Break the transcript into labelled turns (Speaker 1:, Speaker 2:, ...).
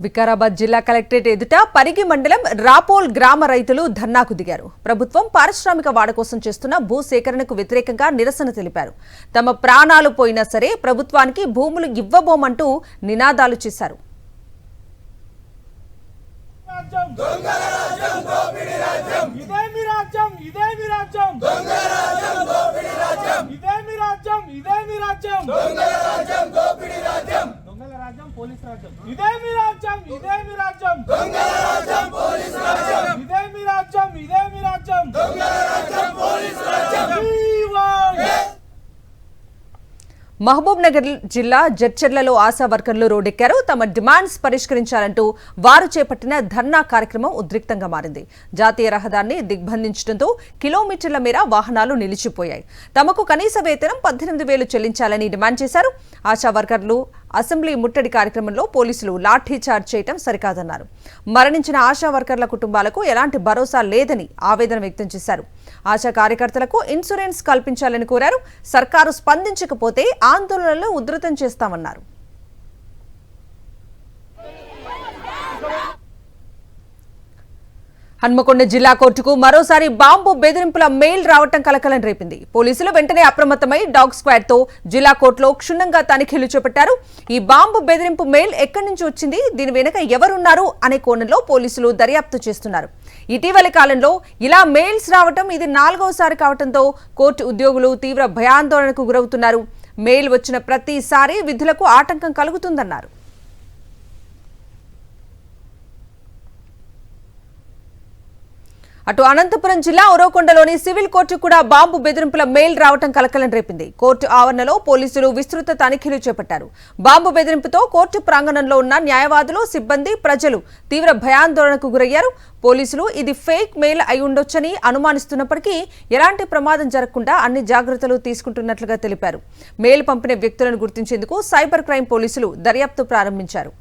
Speaker 1: వికారాబాద్ జిల్లా కలెక్టరేట్ ఎదుట పరిగి మండలం రాపోల్ గ్రామ రైతులు ధర్నాకు దిగారు. ప్రభుత్వం పారిశ్రామిక వాడ కోసం చేస్తున్న భూ సేకరణకు వ్యతిరేకంగా నిరసన తెలిపారు. తమ ప్రాణాలు పోయినా సరే ప్రభుత్వానికి భూములు ఇవ్వబోమంటూ నినాదాలు చేశారు.
Speaker 2: పోలీస్ రాజ్యం ఇదే మీ రాజ్యం ఇదే మీ రాజ్యం దొంగల రాజ్యం పోలీస్ రాజ్యం ఇదే మీ రాజ్యం ఇదే మీ రాజ్యం దొంగల రాజ్యం పోలీస్ రాజ్యం
Speaker 1: మహబూబ్ నగర్ జిల్లా జడ్చర్లలో ఆశా వర్కర్లు రోడ్డెక్కారు. తమ డిమాండ్స్ పరిష్కరించాలంటూ వారు చేపట్టిన ధర్నా కార్యక్రమం ఉద్రిక్తంగా మారింది. జాతీయ రహదారిని దిగ్బంధించడంతో కిలోమీటర్ల మేర వాహనాలు నిలిచిపోయాయి. తమకు కనీస వేతనం 18,000 చెల్లించాలని డిమాండ్ చేశారు. ఆశా వర్కర్లు అసెంబ్లీ ముట్టడి కార్యక్రమంలో పోలీసులు లాఠీ చార్జ్ చేయడం సరికాదన్నారు. మరణించిన ఆశా వర్కర్ల కుటుంబాలకు ఎలాంటి భరోసా లేదని ఆవేదన వ్యక్తం చేశారు. ఆశా కార్యకర్తలకు ఇన్సూరెన్స్ కల్పించాలని కోరారు. సర్కారు స్పందించకపోతే ఆందోళనలు ఉధృతం చేస్తామన్నారు. హన్మకొండ జిల్లా కోర్టుకు మరోసారి బాంబు బెదిరింపుల మెయిల్ రావటం కలకలం రేపింది. పోలీసులు వెంటనే అప్రమత్తమై డాగ్ స్క్వాడ్ తో జిల్లా కోర్టులో క్షుణ్ణంగా తనిఖీలు చేపట్టారు. ఈ బాంబు బెదిరింపు మెయిల్ ఎక్కడి నుంచి వచ్చింది, దీని వెనుక ఎవరున్నారు అనే కోణంలో పోలీసులు దర్యాప్తు చేస్తున్నారు. ఇటీవలి కాలంలో ఇలా మెయిల్స్ రావటం ఇది 4వసారి కావడంతో కోర్టు ఉద్యోగులు తీవ్ర భయాందోళనకు గురవుతున్నారు. మెయిల్ వచ్చిన ప్రతిసారి విధులకు ఆటంకం కలుగుతుందన్నారు. అటు అనంతపురం జిల్లా ఉరవకొండలోని సివిల్ కోర్టు కూడా బాంబు బెదిరింపుల మెయిల్ రావటం కలకలం రేపింది. కోర్టు ఆవరణలో పోలీసులు విస్తృత తనిఖీలు చేపట్టారు. బాంబు బెదిరింపుతో కోర్టు ప్రాంగణంలో ఉన్న న్యాయవాదులు, సిబ్బంది, ప్రజలు తీవ్ర భయాందోళనకు గురయ్యారు. పోలీసులు ఇది ఫేక్ మెయిల్ అయి ఉండొచ్చని అనుమానిస్తున్నప్పటికీ ఎలాంటి ప్రమాదం జరగకుండా అన్ని జాగ్రత్తలు తీసుకుంటున్నట్లుగా తెలిపారు. మెయిల్ పంపిన వ్యక్తులను గుర్తించేందుకు సైబర్ క్రైమ్ పోలీసులు దర్యాప్తు ప్రారంభించారు.